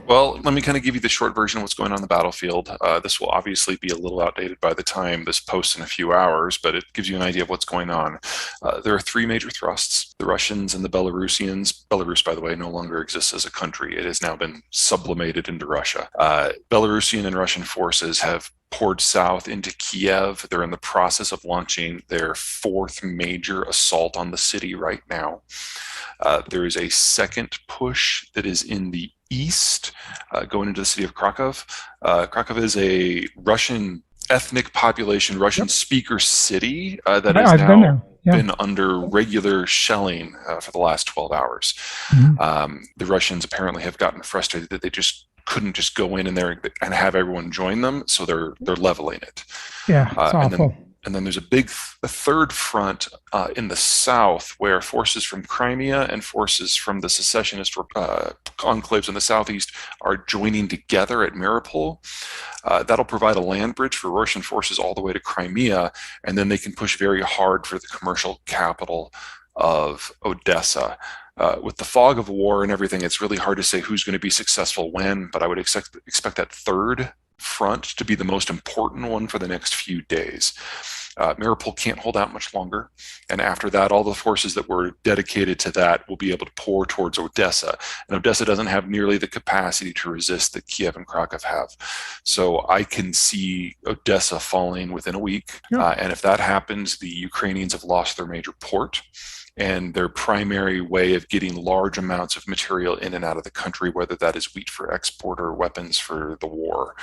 Well, let me kind of give you the short version of what's going on the battlefield. This will obviously be a little outdated by the time this posts in a few hours, but it gives you an idea of what's going on. There are three major thrusts: the Russians and the Belarusians. Belarus, by the way, no longer exists as a country. It has now been sublimated into Russia. Belarusian and Russian forces have poured south into Kiev. They're in the process of launching their fourth major assault on the city right now. There is a second push that is in the east, going into the city of Krakow. Krakow is a Russian ethnic population, Russian speaker city that has I've been now there. Yeah. been under regular shelling for the last 12 hours. The Russians apparently have gotten frustrated that they just couldn't just go in there and have everyone join them, so they're leveling it. Yeah, it's awful. And then there's a third front in the south, where forces from Crimea and forces from the secessionist enclaves in the southeast are joining together at Mariupol. That'll provide a land bridge for Russian forces all the way to Crimea, and then they can push very hard for the commercial capital of Odessa. With the fog of war and everything, it's really hard to say who's going to be successful when, but I would expect that third front to be the most important one for the next few days. Mariupol can't hold out much longer, and after that, all the forces that were dedicated to that will be able to pour towards Odessa, and Odessa doesn't have nearly the capacity to resist that Kiev and Krakow have. So I can see Odessa falling within a week, and if that happens, the Ukrainians have lost their major port and their primary way of getting large amounts of material in and out of the country, whether that is wheat for export or weapons for the war.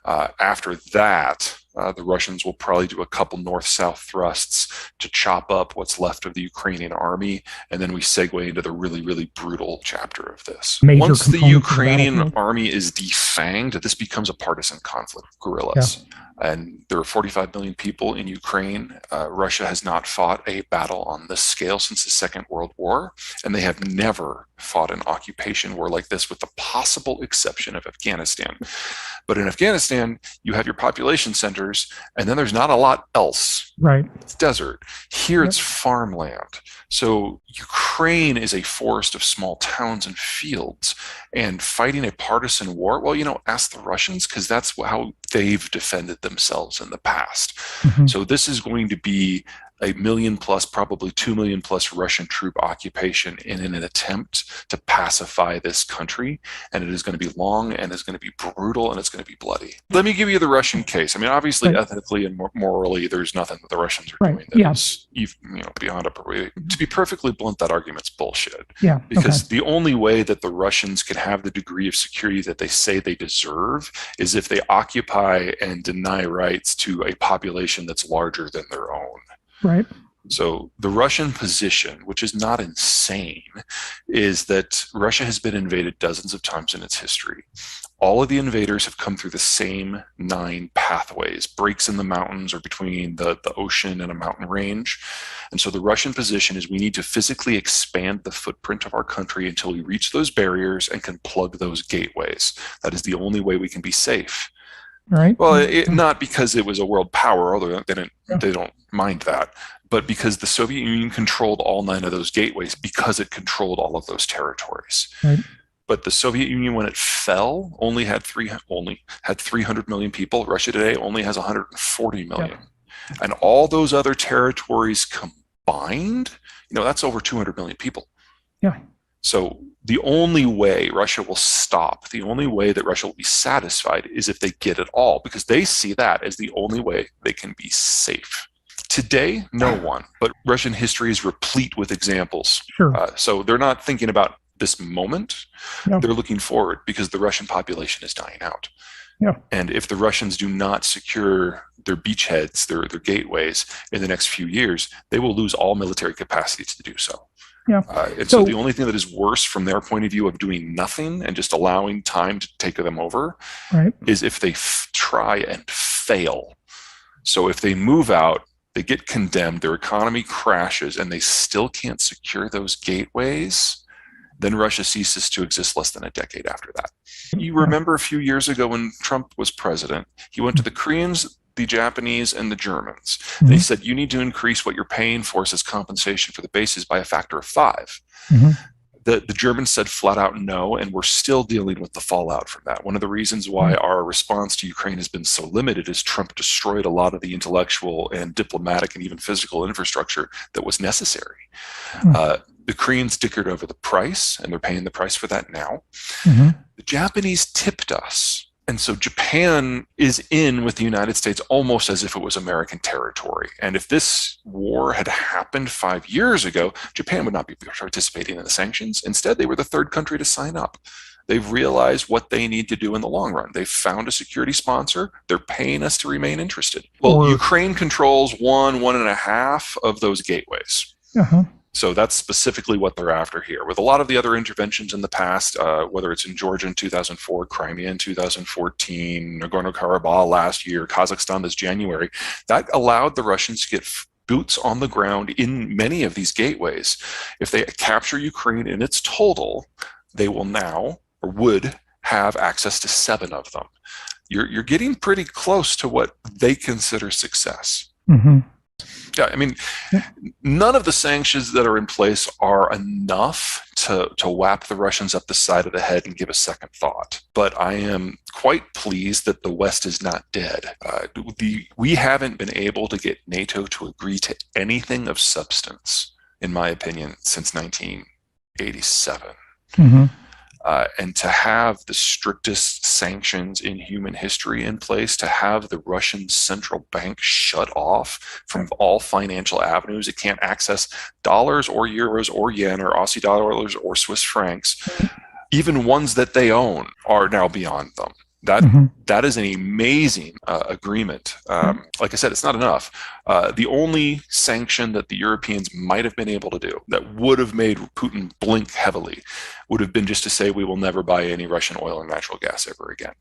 After that, the Russians will probably do a couple north-south thrusts to chop up what's left of the Ukrainian army, and then we segue into the really, really brutal chapter of this. Once the Ukrainian army is defanged, this becomes a partisan conflict with guerrillas. Yeah. And there are 45 million people in Ukraine. Russia has not fought a battle on this scale since the Second World War, and they have never fought an occupation war like this, with the possible exception of Afghanistan. But in Afghanistan, you have your population centers, and then there's not a lot else. Right. It's desert. Here it's farmland. So Ukraine is a forest of small towns and fields, and fighting a partisan war, well, ask the Russians, because that's how they've defended themselves in the past. So this is going to be a million plus, probably 2 million plus Russian troop occupation in an attempt to pacify this country. And it is going to be long, and it's going to be brutal, and it's going to be bloody. Let me give you the Russian case. I mean, obviously, ethically and morally, there's nothing that the Russians are doing that is, beyond to be perfectly blunt, that argument's bullshit. Yeah. Because the only way that the Russians can have the degree of security that they say they deserve is if they occupy and deny rights to a population that's larger than their own. Right. So the Russian position, which is not insane, is that Russia has been invaded dozens of times in its history. All of the invaders have come through the same 9 pathways, breaks in the mountains or between the ocean and a mountain range. And so the Russian position is we need to physically expand the footprint of our country until we reach those barriers and can plug those gateways. That is the only way we can be safe. Right. Well, not because it was a world power, although they don't mind that, but because the Soviet Union controlled all 9 of those gateways, because it controlled all of those territories. Right. But the Soviet Union, when it fell, only had 300 million people. Russia today only has 140 million. Yeah. And all those other territories combined, that's over 200 million people. Yeah. So the only way Russia will stop, the only way that Russia will be satisfied is if they get it all, because they see that as the only way they can be safe. Today, no one, but Russian history is replete with examples. Sure. So they're not thinking about this moment. No. They're looking forward, because the Russian population is dying out. Yeah. And if the Russians do not secure their beachheads, their gateways in the next few years, they will lose all military capacity to do so. Yeah. And so the only thing that is worse from their point of view of doing nothing and just allowing time to take them over is if they try and fail. So if they move out, they get condemned, their economy crashes, and they still can't secure those gateways, then Russia ceases to exist less than a decade after that. You remember a few years ago when Trump was president, he went to the Koreans, the Japanese, and the Germans. And he said, you need to increase what you're paying for us as compensation for the bases by a factor of 5. The Germans said flat out no, and we're still dealing with the fallout from that. One of the reasons why our response to Ukraine has been so limited is Trump destroyed a lot of the intellectual and diplomatic and even physical infrastructure that was necessary. The Koreans dickered over the price, and they're paying the price for that now. The Japanese tipped us. And so Japan is in with the United States almost as if it was American territory. And if this war had happened 5 years ago, Japan would not be participating in the sanctions. Instead, they were the third country to sign up. They've realized what they need to do in the long run. They've found a security sponsor. They're paying us to remain interested. Well, Ukraine controls 1.5 of those gateways. So that's specifically what they're after here. With a lot of the other interventions in the past, whether it's in Georgia in 2004, Crimea in 2014, Nagorno-Karabakh last year, Kazakhstan this January, that allowed the Russians to get boots on the ground in many of these gateways. If they capture Ukraine in its total, they will now, or would, have access to 7 of them. You're getting pretty close to what they consider success. Yeah, I mean, none of the sanctions that are in place are enough to whap the Russians up the side of the head and give a second thought. But I am quite pleased that the West is not dead. We haven't been able to get NATO to agree to anything of substance, in my opinion, since 1987. And to have the strictest sanctions in human history in place, to have the Russian central bank shut off from all financial avenues, it can't access dollars or euros or yen or Aussie dollars or Swiss francs, even ones that they own are now beyond them. That is an amazing agreement. Like I said, it's not enough. The only sanction that the Europeans might have been able to do that would have made Putin blink heavily would have been just to say we will never buy any Russian oil and natural gas ever again.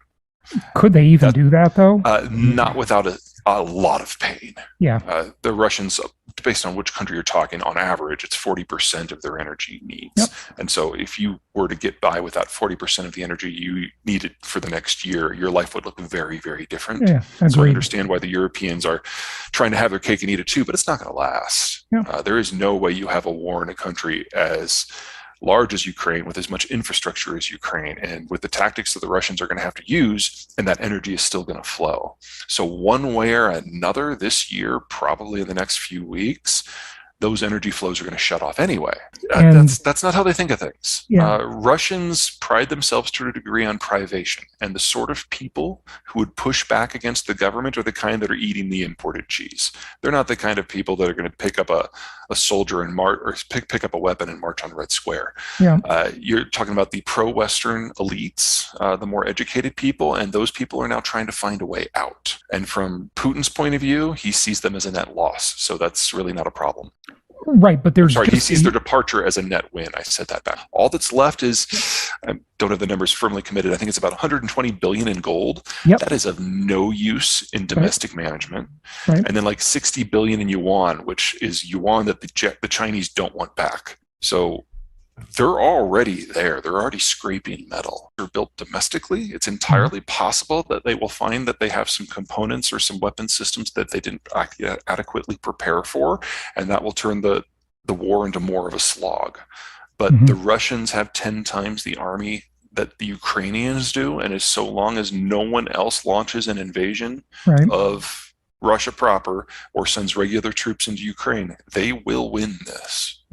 Could they even do that, though? Not without a lot of pain. Yeah. The Russians, based on which country you're talking, on average, it's 40% of their energy needs. And so if you were to get by without 40% of the energy you needed for the next year, your life would look very, very different. So I understand why the Europeans are trying to have their cake and eat it too, but it's not going to last. There is no way you have a war in a country as large as Ukraine, with as much infrastructure as Ukraine, and with the tactics that the Russians are going to have to use, and that energy is still going to flow. So one way or another this year, probably in the next few weeks, those energy flows are going to shut off anyway. That's not how they think of things. Russians pride themselves to a degree on privation, and the sort of people who would push back against the government are the kind that are eating the imported cheese. They're not the kind of people that are going to pick up a soldier and march, or pick up a weapon and march on Red Square. You're talking about the pro-Western elites, the more educated people, and those people are now trying to find a way out. And from Putin's point of view, he sees them as a net loss, so that's really not a problem. Right, but there's... Sorry, he sees their departure as a net win. I said that back. All that's left is, I don't have the numbers firmly committed, I think it's about 120 billion in gold. That is of no use in domestic management. And then like 60 billion in yuan, which is yuan that the Chinese don't want back. So they're already there. They're already scraping metal. They're built domestically. It's entirely possible that they will find that they have some components or some weapon systems that they didn't adequately prepare for, and that will turn the war into more of a slog. But the Russians have 10 times the army that the Ukrainians do, and as so long as no one else launches an invasion of Russia proper or sends regular troops into Ukraine, they will win this.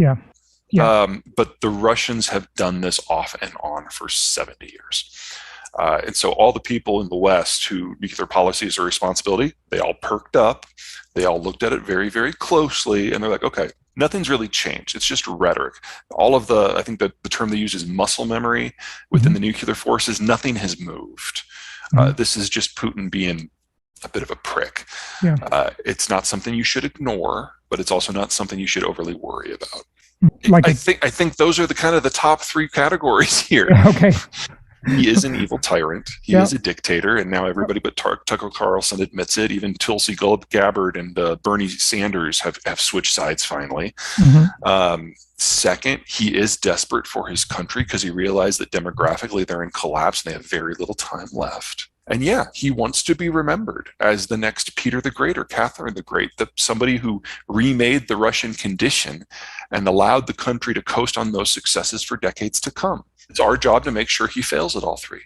But the Russians have done this off and on for 70 years. And so all the people in the West who nuclear policies are responsibility, they all perked up. They all looked at it very, very closely, and they're like, okay, nothing's really changed. It's just rhetoric. All of I think that the term they use is muscle memory within the nuclear forces. Nothing has moved. This is just Putin being a bit of a prick. It's not something you should ignore, but it's also not something you should overly worry about. I think those are the kind of the top 3 categories here. He is an evil tyrant. He is a dictator, and now everybody but Tucker Carlson admits it. Even Tulsi Gabbard and Bernie Sanders have switched sides finally. Second, he is desperate for his country because he realized that demographically they're in collapse and they have very little time left. And yeah, he wants to be remembered as the next Peter the Great or Catherine the Great, somebody who remade the Russian condition and allowed the country to coast on those successes for decades to come. It's our job to make sure he fails at all three.